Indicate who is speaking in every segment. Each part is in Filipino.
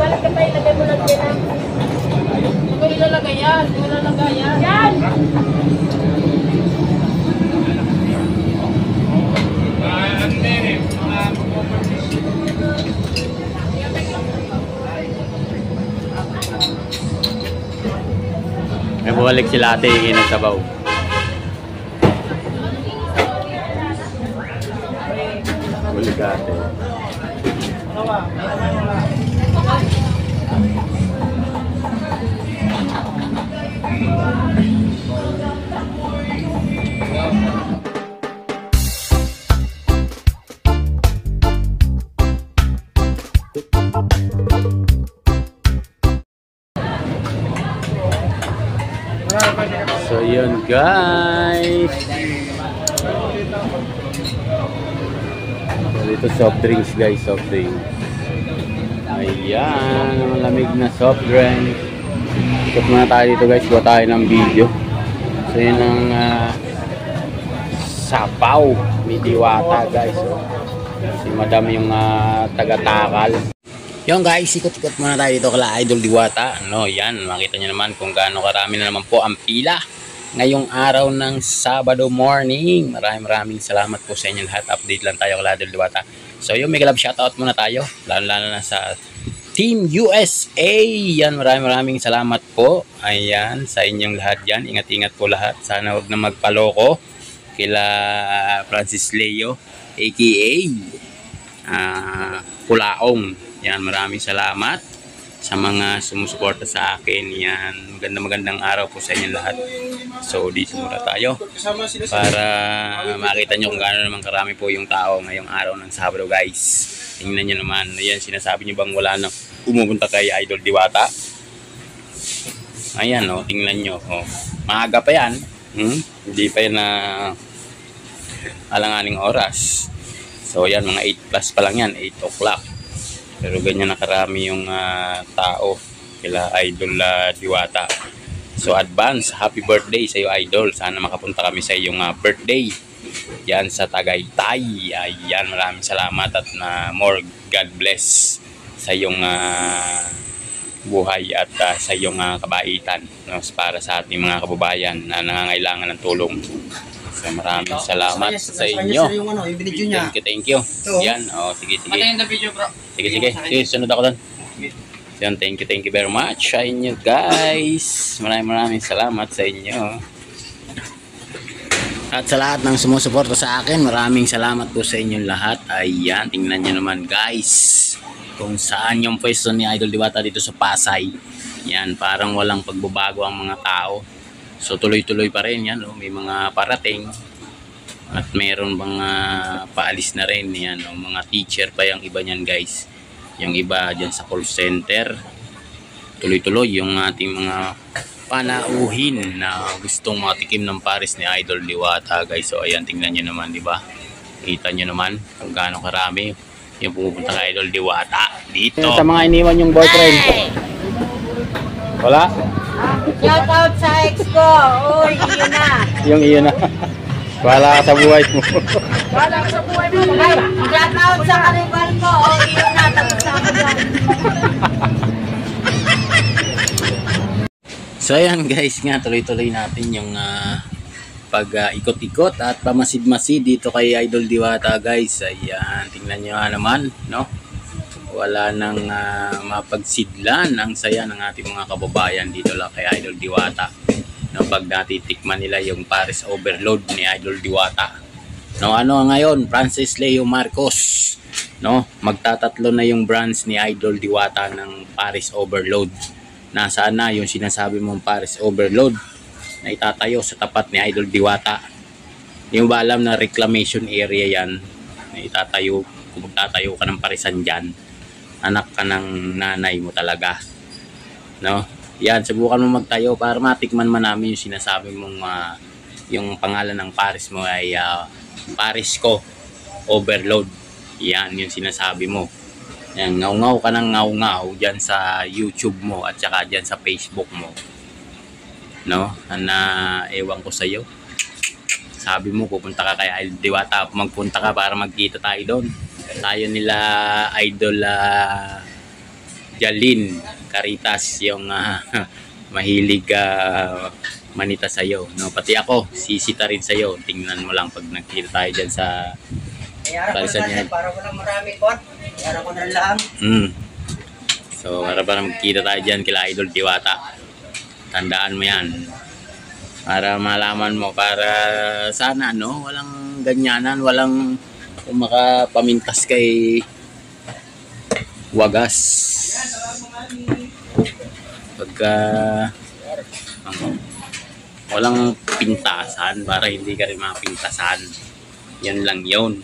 Speaker 1: Balik ka pa, ilagay mo lang dyan. Ito ilalagay yan. Ilalagay yan. Yan!
Speaker 2: May bumalik sila ate yung inagsabaw. Balik ate. So yun guys. Dito soft drinks guys, soft drinks. Ayan, ang lamig na soft drink. Ikot muna tayo dito guys, gawa tayo ng video. So yun ang sapaw ni Diwata guys. So, si madam yung taga-takal. Yung guys, ikot-ikot muna tayo dito kala Idol Diwata. Ano, yan, makita nyo naman kung gaano karami na naman po ang pila ngayong araw ng Sabado morning. Maraming salamat po sa inyo lahat. Update lang tayo kala Idol Diwata. So yung mega love shoutout muna tayo, lalo na sa Team USA. Yan, maraming salamat po. Ayan, sa inyong lahat yan. Ingat-ingat po lahat. Sana huwag na magpaloko kila Francis Leo aka Kulaong. Yan, maraming salamat sa mga sumusuporta sa akin. Yan, magandang araw po sa inyo lahat. So dito muna tayo para makita nyo kung gaano naman karami po yung tao ngayong araw ng Sabado guys. Tingnan nyo naman. Ayan, sinasabi nyo bang wala na pumupunta kay Idol Diwata? Ayan o, tingnan nyo. Maaga pa yan. Hindi pa yan na alanganing oras. So yan, mga 8 plus pa lang yan, 8 o'clock. Pero ganyan na karami yung tao kila Idol Diwata. So advance, happy birthday sa iyo Idol. Sana makapunta kami sa iyong birthday yan sa Tagaytay. Ayan, maraming salamat at more God bless sa iyong buhay at sa iyong kabaitan, no, para sa ating mga kababayan na nangangailangan ng tulong. So maraming salamat sa inyo. Thank you. Yan, sige.
Speaker 1: Patayin na video bro.
Speaker 2: Sige, sunod ako doon. Yan, thank you very much sa inyo guys. Maraming salamat sa inyo. At sa lahat ng sumusuporta sa akin, maraming salamat po sa inyong lahat. Ayan, tingnan nyo naman guys kung saan yung pwesto ni Idol Diwata dito sa Pasay. Yan, parang walang pagbabago ang mga tao. So tuloy-tuloy pa rin yan, may mga parating at meron mga paalis na rin yan, mga teacher pa yung iba niyan guys. Yung iba dyan sa call center. Tuloy-tuloy yung ating mga panauhin na gustong matikim ng pares ni Idol Diwata guys. So ayan, tingnan nyo naman, di ba? Kita nyo naman kung gaano karami yung pumupunta kay Idol Diwata dito. Sa mga iniwan yung boyfriend. Wala?
Speaker 1: Shout out sa ex ko. Uy, iyon na.
Speaker 2: Yung iyon na. Wala ka sa buhay mo.
Speaker 1: Wala ka sa buhay mo. Ay, shout out sa karibal ko. Uy, iyon na. Tapos ako dyan.
Speaker 2: So ayan guys nga, tuloy-tuloy natin yung pag-ikot-ikot at pamasid-masid dito kay Idol Diwata guys. Ayan, tingnan nyo naman, no? Wala nang mapagsidlan ang saya ng ating mga kababayan dito lang kay Idol Diwata. No, pag natitikman nila yung Paris Overload ni Idol Diwata. No, ano ngayon, Francis Leo Marcos. No, magtatatlo na yung brands ni Idol Diwata ng Paris Overload. Nasaan na yung sinasabi mong Paris Overload na itatayo sa tapat ni Idol Diwata? Yung ba alam na reclamation area yan na itatayo, kung magtatayo ka ng parisan dyan, anak ka ng nanay mo talaga, no? Yan, subukan mo magtayo para matikman man namin yung sinasabi mong yung pangalan ng Paris mo ay Paris ko Overload. Yan yung sinasabi mo. Yan, ngaw-ngaw ka ng ngaw-ngaw dyan sa YouTube mo at saka dyan sa Facebook mo, no? Na ewan ko sa iyo. Sabi mo pupunta ka kay Idol Diwata, magpunta ka para magkita tayo doon. Tayo nila Idol Jalin Caritas, yung mahilig manita sa'yo. No? Pati ako, sisita rin sa'yo. Tingnan mo lang pag nagkita tayo dyan sa Parisan yan.
Speaker 3: Para walang marami kot. Para ko na lang.
Speaker 2: So, para magkita tayo dyan kila Idol Diwata. Tandaan mo yan. Para malaman mo, para sana, no? Walang ganyanan, walang makapamintas kay wagas. Pagka walang pintasan, para hindi ka rin mapintasan. Yan lang yun.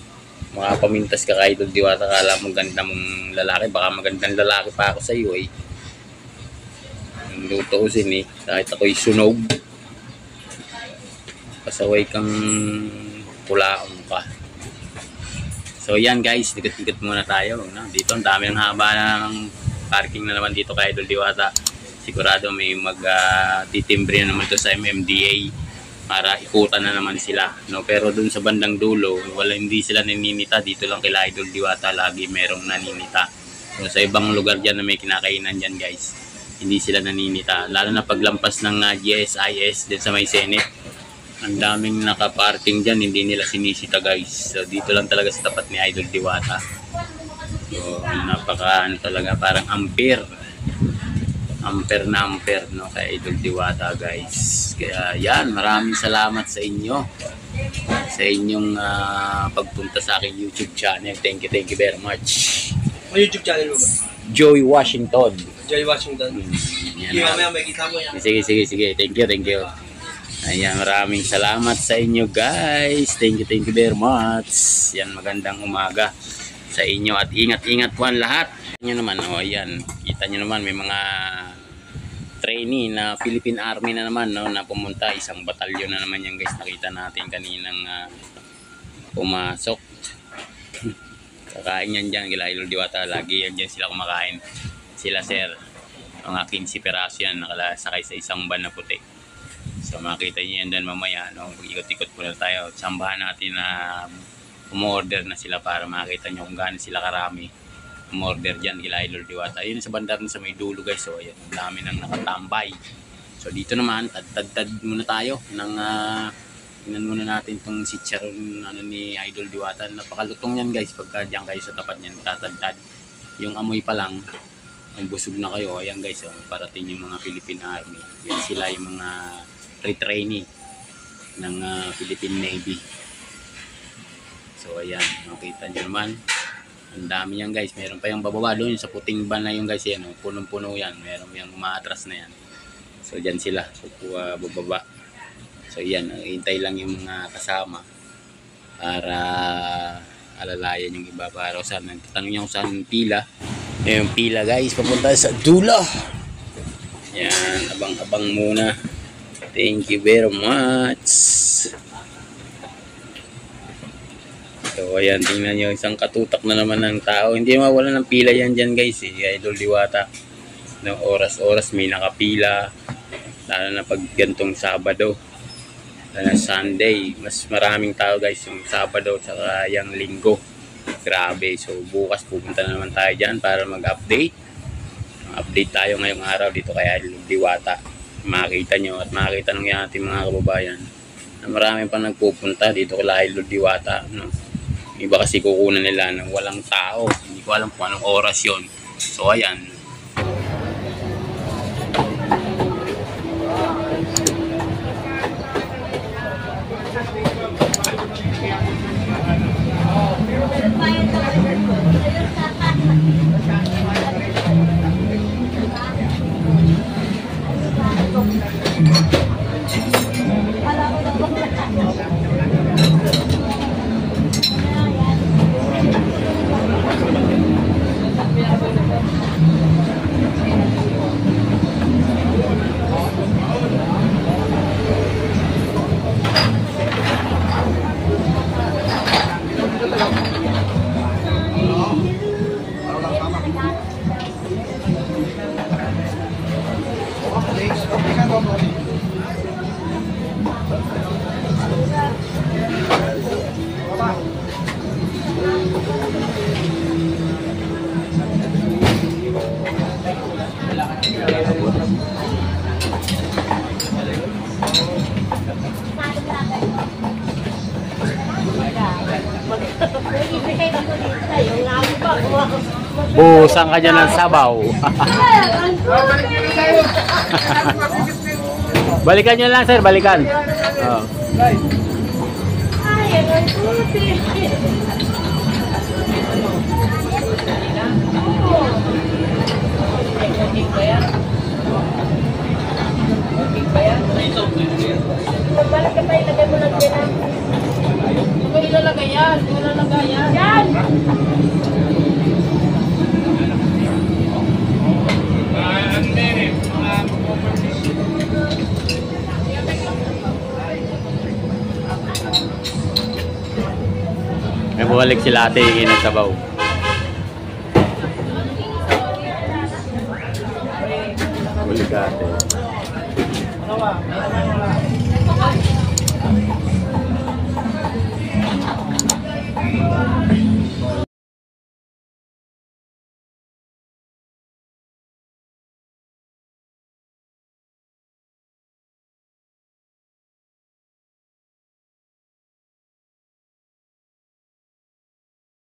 Speaker 2: Makapamintas ka kay Idol Diwata, kala mo ganda mong lalaki, baka magandang lalaki pa ako sa iyo eh. Lutusin eh, kahit ako'y sunog, pasaway kang kulaong ka. So yan guys, ikot-ikot muna tayo, no? Dito ang dami ng haba ng parking na naman dito kay Idol Diwata. Sigurado may mag-titimbre na naman to sa MMDA para ikutan na naman sila, no? Pero dun sa bandang dulo, hindi sila naninita. Dito lang kila Idol Diwata lagi merong naninita. So, sa ibang lugar dyan na may kinakainan dyan guys, hindi sila naninita. Lalo na paglampas ng GSIS din sa may Senate, ang daming nakaparking dyan, hindi nila sinisita guys. So dito lang talaga sa tapat ni Idol Diwata. So napaka talaga, parang ampere na ampere, no, kay Idol Diwata guys. Kaya yan, maraming salamat sa inyo, sa inyong pagpunta sa aking YouTube channel. Thank you very much.
Speaker 3: Ano YouTube channel mo ba?
Speaker 2: Joey Washington.
Speaker 3: Joey Washington.
Speaker 2: Yan.
Speaker 3: Sige, mamaya makikita mo yan.
Speaker 2: Sige. Thank you. Ayan, maraming salamat sa inyo guys. Thank you very much. Yan, magandang umaga sa inyo at ingat-ingat po ang lahat. Nyo naman, oh, ayan, kita nyo naman may mga trainee na Philippine Army na naman, no, na pumunta. Isang batalyon na naman yan guys. Nakita natin kaninang pumasok. Kakain yan dyan kila Idol Diwata. Lagi yan dyan sila kumakain. Sila sir, mga 15 peraso yan nakasakay sa isang van na puti. So makita nyo yan dyan mamaya, no? Ikot-ikot po na tayo. Sambahan natin na umorder na sila para makita nyo kung gaano sila karami umorder dyan kila Idol Diwata. Yun sa banda rin sa may dulo guys. So ayan, ang dami nang nakatambay. So dito naman, tad muna tayo ng tingnan muna natin itong chicharon ni Idol Diwata. Napakalutong yan guys pagka dyan kayo sa tapat nyan tatad. Yung amoy pa lang, ang busog na kayo. Ayan guys, so, parating yung mga Philippine Army. Yan sila yung mga retrainee ng Philippine Navy. So ayan, makita nyo naman, ang dami yan guys. Meron pa yung bababa doon sa puting van na yung guys, yan, punong-puno yan. Meron yung umaatras na yan. So dyan sila bababa. So yan, hintay lang yung mga kasama para alalayan yung iba para saan. Tanong nyo kung saan yung pila. Yung pila guys, papunta sa dulo. Yan, abang-abang muna. Thank you very much. So ayan, tingnan nyo, isang katutak na naman ng tao. Hindi mawala ng pila yan dyan guys, Idol Diwata. No, oras-oras may nakapila. Lalo na pag gantong Sabado, lalo na Sunday, mas maraming tao guys yung Sabado saka yung Linggo. Grabe. So bukas pupunta na naman tayo dyan para mag-update. Update tayo ngayong araw dito kay Idol Diwata. Makita nyo at makita ng ating mga kababayan na marami pa nagpupunta dito kay Idol Diwata, no? Iba kasi kukunan nila ng walang tao. Hindi ko alam kung anong oras yon. So ayan, Buhusan ka dyan ng sabaw. Balikan nyo lang sir, balikan. Oh.
Speaker 1: Ay, ang puti. Okay ba yan? Okay ba yan? Balik ka pa, ilagay mo lang din ah. Huwag ilalagay yan. Huwag ilalagay yan. Yan!
Speaker 2: May bumalik sila ate yung ng sabaw. Balik ate.